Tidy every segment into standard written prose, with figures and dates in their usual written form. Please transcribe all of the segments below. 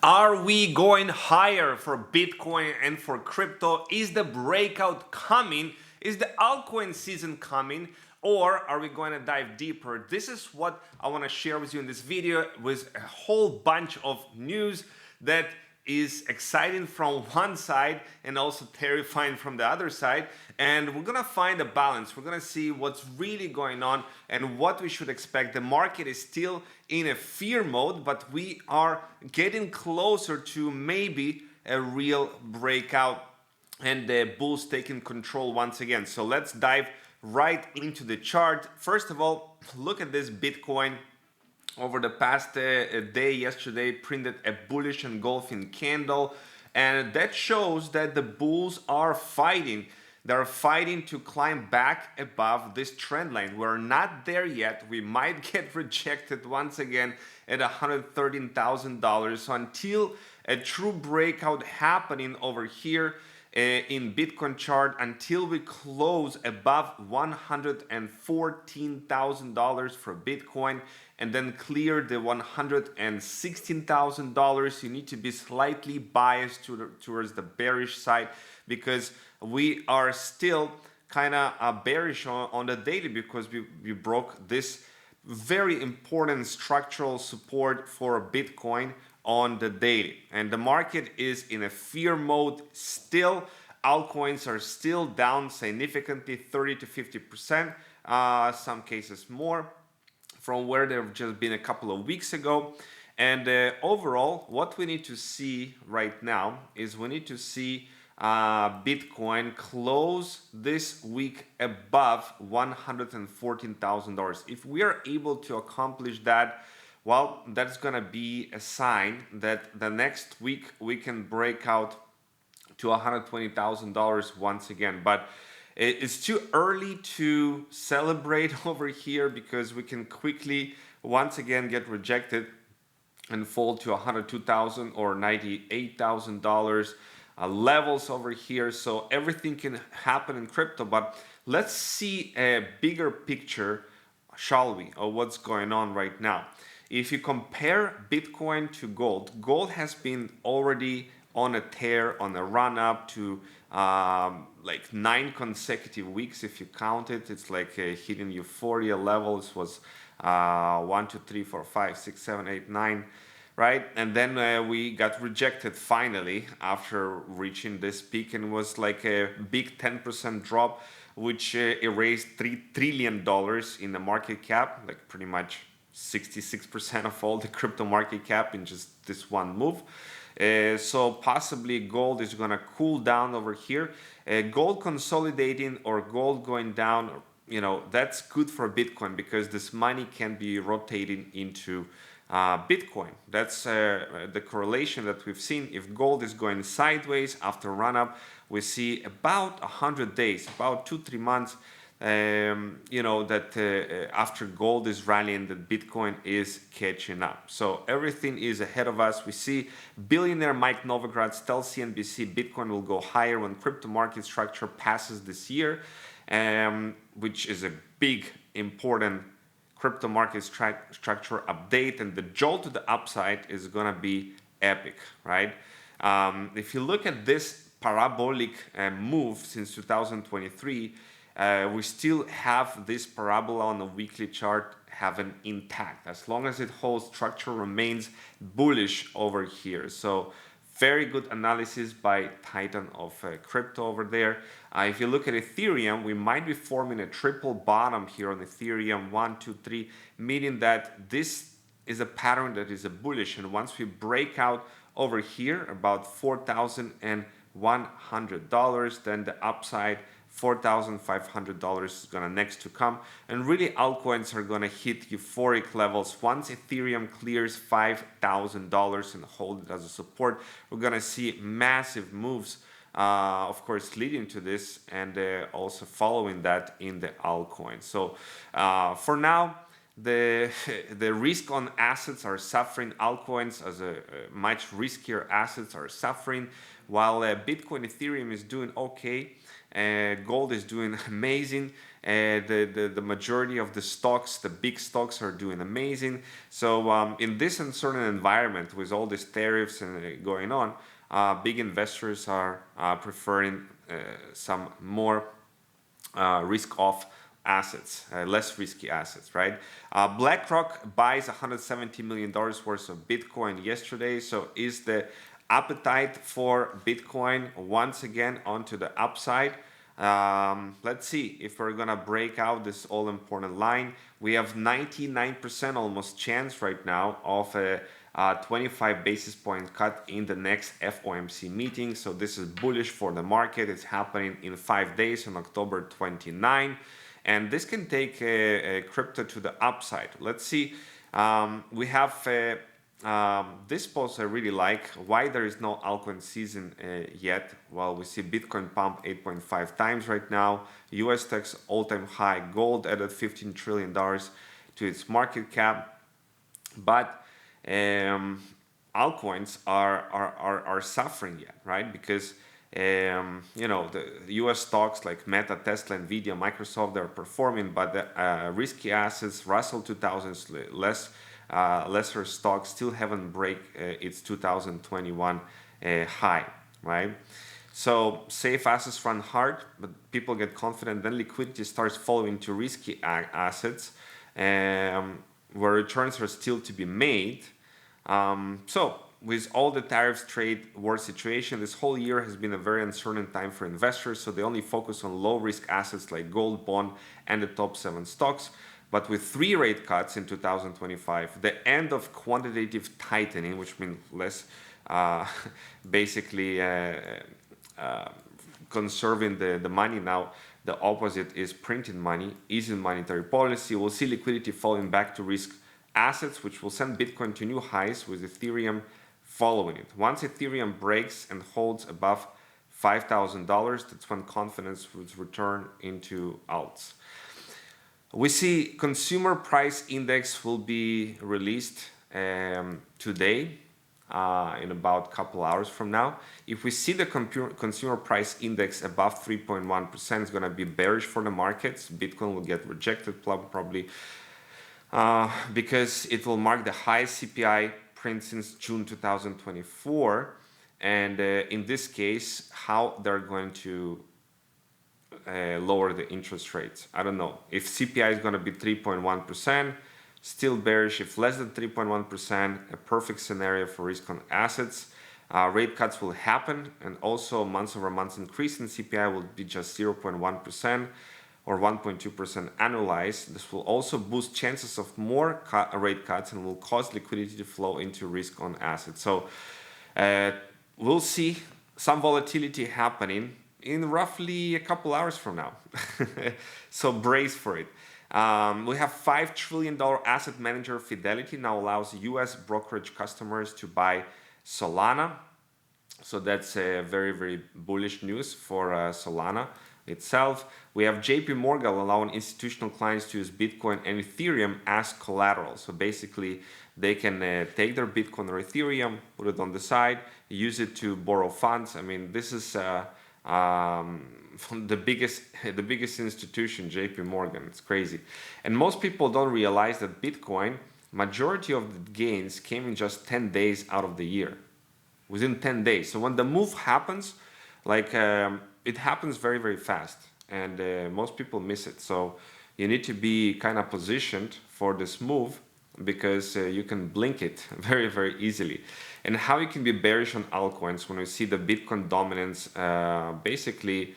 Are we going higher for Bitcoin and for crypto? Is the breakout coming? Is the altcoin season coming? Or are we going to dive deeper? This is what I want to share with you in this video, with a whole bunch of news that is exciting from one side and also terrifying from the other side. And we're gonna find a balance. We're gonna see what's really going on and what we should expect. The market is still in a fear mode, but we are getting closer to maybe a real breakout and the bulls taking control once again. So let's dive right into the chart. First of all, look at this Bitcoin. Over the past day, yesterday, printed a bullish engulfing candle, and that shows that the bulls are fighting. They're fighting to climb back above this trend line. We're not there yet. We might get rejected once again at $113,000. So until a true breakout happening over here in Bitcoin chart, until we close above $114,000 for Bitcoin and then clear the $116,000, you need to be slightly biased towards the bearish side, because we are still kind of bearish on the daily, because we broke this very important structural support for Bitcoin on the daily, and the market is in a fear mode still. Altcoins are still down significantly, 30 to 50%, some cases more from where they've just been a couple of weeks ago. And overall, what we need to see right now is we need to see Bitcoin close this week above $114,000. If we are able to accomplish that, well, that's gonna be a sign that the next week we can break out to $120,000 once again. But it's too early to celebrate over here, because we can quickly once again get rejected and fall to $102,000 or $98,000 levels over here. So everything can happen in crypto, but let's see a bigger picture, shall we, of what's going on right now. If you compare Bitcoin to gold, gold has been already on a tear, on a run up to like 9 consecutive weeks. If you count it, it's like hitting euphoria levels. Was 1, 2, 3, 4, 5, 6, 7, 8, 9, right? And then we got rejected finally after reaching this peak, and was like a big 10% drop, which erased $3 trillion in the market cap, like pretty much 66% of all the crypto market cap in just this one move. So possibly gold is going to cool down over here. Gold consolidating or gold going down, you know, that's good for Bitcoin, because this money can be rotating into Bitcoin. That's the correlation that we've seen. If gold is going sideways after run up, we see about 100 days, about 2-3 months, you know, that after gold is rallying, that Bitcoin is catching up. So everything is ahead of us. We see Billionaire Mike Novogratz tells CNBC Bitcoin will go higher when crypto market structure passes this year, which is a big, important crypto market structure update, and the jolt to the upside is going to be epic, right? If you look at this parabolic move since 2023, we still have this parabola on the weekly chart having intact, as long as it holds. Structure remains bullish over here. So very good analysis by Titan of crypto over there. If you look at Ethereum, we might be forming a triple bottom here on Ethereum, 1, 2, 3, meaning that this is a pattern that is a bullish, and once we break out over here about $4,100, then the upside $4,500 is gonna next to come, and really altcoins are gonna hit euphoric levels. Once Ethereum clears $5,000 and hold it as a support, we're gonna see massive moves, of course, leading to this, and also following that in the altcoin. So for now, the the risk on assets are suffering. Altcoins as a much riskier assets are suffering, while Bitcoin, Ethereum is doing okay. Gold is doing amazing. The majority of the stocks, the big stocks, are doing amazing. So in this uncertain environment with all these tariffs and going on, big investors are preferring some more risk-off assets, less risky assets, right? BlackRock buys $170 million worth of Bitcoin yesterday. So is the appetite for Bitcoin once again onto the upside? Let's see if we're gonna break out this all-important line. We have 99% almost chance right now of a 25 basis point cut in the next FOMC meeting. So this is bullish for the market. It's happening in 5 days on October 29. And this can take crypto to the upside. Let's see. We have this post I really like. Why there is no altcoin season yet? Well, we see Bitcoin pump 8.5 times right now. US tech's all-time high. Gold added $15 trillion to its market cap. But altcoins are suffering yet, right? Because you know, the US stocks like Meta, Tesla, Nvidia, Microsoft, they're performing, but the risky assets, Russell 2000s, lesser stocks still haven't break its 2021 high, right? So safe assets run hard, but people get confident, then liquidity starts following to risky assets where returns are still to be made. So with all the tariffs, trade war situation, this whole year has been a very uncertain time for investors. So they only focus on low risk assets like gold, bond, and the top 7 stocks. But with 3 rate cuts in 2025, the end of quantitative tightening, which means less basically conserving the money now, the opposite is printing money, easing monetary policy. We'll see liquidity falling back to risk assets, which will send Bitcoin to new highs with Ethereum following it. Once Ethereum breaks and holds above $5,000, that's when confidence would return into alts. We see consumer price index will be released today in about a couple hours from now. If we see the consumer price index above 3.1%, it's going to be bearish for the markets. Bitcoin will get rejected probably because it will mark the highest CPI print since June 2024. And in this case, how they're going to lower the interest rates, I don't know. If CPI is going to be 3.1%, still bearish. If less than 3.1%, a perfect scenario for risk on assets. Rate cuts will happen, and also month-over-month increase in CPI will be just 0.1% or 1.2% annualized. This will also boost chances of more rate cuts and will cause liquidity to flow into risk on assets. So we'll see some volatility happening in roughly a couple hours from now. So brace for it. We have $5 trillion asset manager Fidelity now allows US brokerage customers to buy Solana. So that's a very, very bullish news for Solana itself. We have JPMorgan allowing institutional clients to use Bitcoin and Ethereum as collateral. So basically they can take their Bitcoin or Ethereum, put it on the side, use it to borrow funds. I mean, this is the biggest institution, JPMorgan. It's crazy. And most people don't realize that Bitcoin, majority of the gains came in just 10 days out of the year, within 10 days. So when the move happens, like it happens very, very fast, and most people miss it. So you need to be kind of positioned for this move, because you can blink it very, very easily. And how you can be bearish on altcoins when we see the Bitcoin dominance basically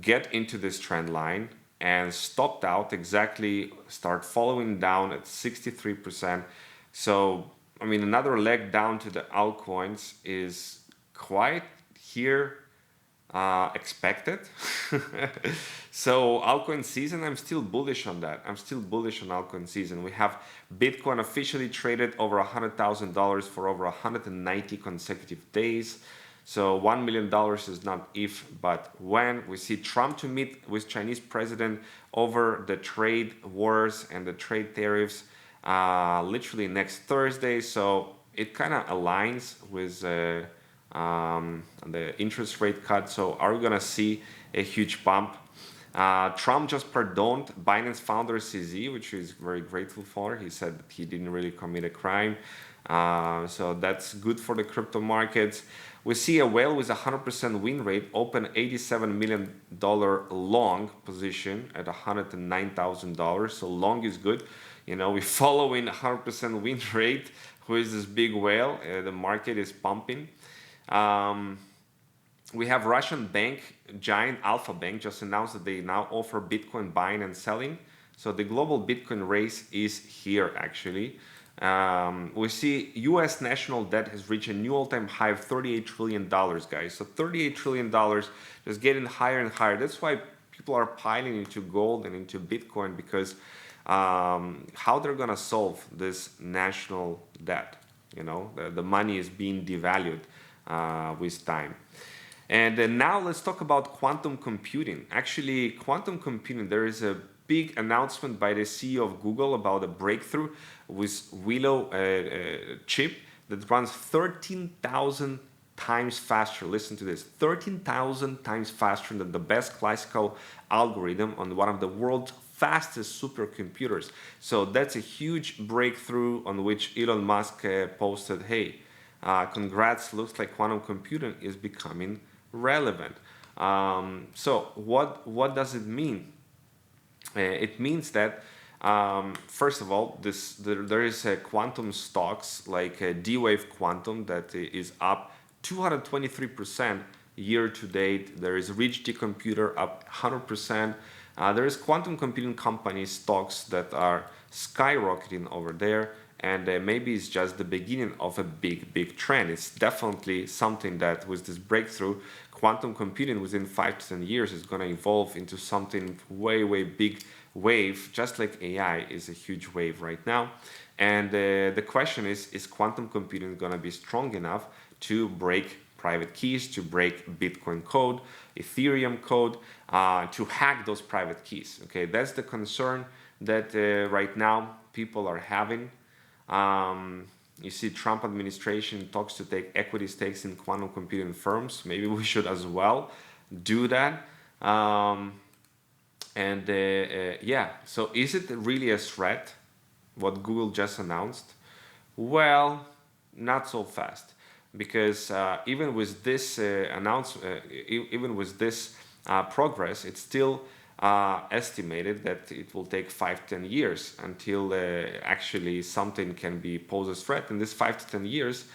get into this trend line and stopped out, exactly start following down at 63%. So, I mean, another leg down to the altcoins is quite here expected. So altcoin season, I'm still bullish on that. I'm still bullish on altcoin season. We have Bitcoin officially traded over $100,000 for over 190 consecutive days. So $1 million is not if, but when. We see Trump to meet with Chinese president over the trade wars and the trade tariffs. literally next Thursday. So it kind of aligns with the interest rate cut. So are we gonna see a huge bump? Trump just pardoned Binance founder CZ, which he's very grateful for. He said that he didn't really commit a crime. So that's good for the crypto markets. We see a whale with a 100% win rate open $87 million long position at $109,000. So long is good. You know, we follow in 100% win rate. Who is this big whale? The market is pumping. We have Russian bank giant Alpha Bank just announced that they now offer Bitcoin buying and selling. So the global Bitcoin race is here actually. We see U.S. national debt has reached a new all-time high of $38 trillion, guys. So $38 trillion just getting higher and higher. That's why people are piling into gold and into Bitcoin, because how they're gonna solve this national debt. You know, the money is being devalued with time. And now let's talk about quantum computing. Actually, quantum computing, there is a big announcement by the CEO of Google about a breakthrough with Willow chip that runs 13,000 times faster. Listen to this, 13,000 times faster than the best classical algorithm on one of the world's fastest supercomputers. So that's a huge breakthrough on which Elon Musk posted, hey, congrats, looks like quantum computing is becoming relevant. So what does it mean? It means that first of all, there is quantum stocks like D-Wave Quantum that is up 223% year to date. There is Rich Computer up 100%. There is quantum computing company stocks that are skyrocketing over there. And maybe it's just the beginning of a big trend. It's definitely something that with this breakthrough, quantum computing within 5 to 10 years is going to evolve into something way big wave, just like AI is a huge wave right now. And the question is quantum computing going to be strong enough to break private keys, to break Bitcoin code, Ethereum code, to hack those private keys? Okay, that's the concern that right now people are having. You see Trump administration talks to take equity stakes in quantum computing firms. Maybe we should as well do that. Yeah, so is it really a threat, what Google just announced? Well, not so fast, because even with this even with this progress, it's still estimated that it will take 5 to 10 years until actually something can be posed as threat. In this 5 to 10 years,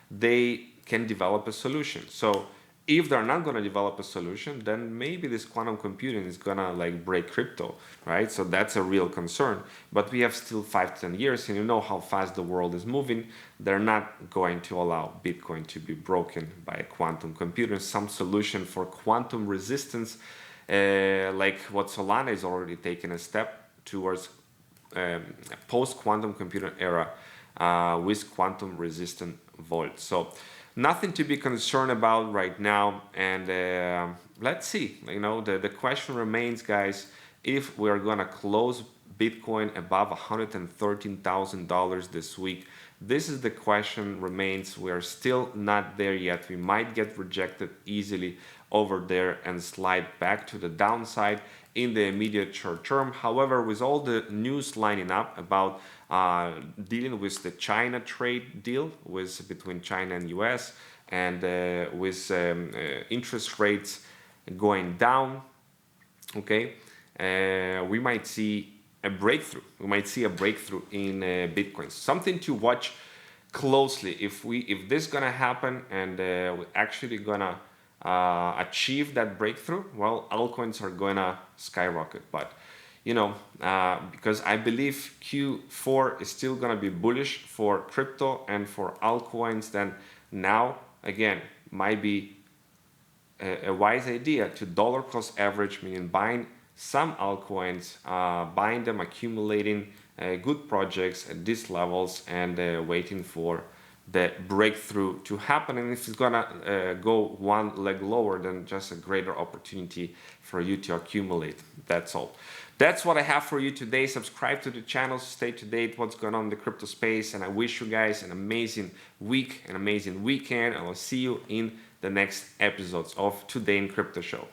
they can develop a solution. So if they're not going to develop a solution, then maybe this quantum computing is going to like break crypto, right? So that's a real concern. But we have still 5 to 10 years, and you know how fast the world is moving. They're not going to allow Bitcoin to be broken by a quantum computer. Some solution for quantum resistance, like what Solana is already taking a step towards post-quantum computer era with quantum resistant vault. So nothing to be concerned about right now. And let's see, you know, the question remains, guys, if we're gonna close Bitcoin above $113,000 this week. This is the question remains. We are still not there yet. We might get rejected easily over there and slide back to the downside in the immediate short term. However, with all the news lining up about dealing with the China trade deal between China and US, and with interest rates going down, okay, we might see a breakthrough. We might see a breakthrough in Bitcoin. Something to watch closely. If this is gonna happen and we're actually gonna achieve that breakthrough, well, altcoins are gonna skyrocket. But you know, because I believe Q4 is still gonna be bullish for crypto and for altcoins, then now again might be a wise idea to dollar cost average, meaning buying some altcoins, buying them, accumulating good projects at these levels, and waiting for the breakthrough to happen. And if it's gonna go one leg lower, then just a greater opportunity for you to accumulate. That's all. That's what I have for you today. Subscribe to the channel, stay to date what's going on in the crypto space, and I wish you guys an amazing week, an amazing weekend, and I'll see you in the next episodes of Today in Crypto Show.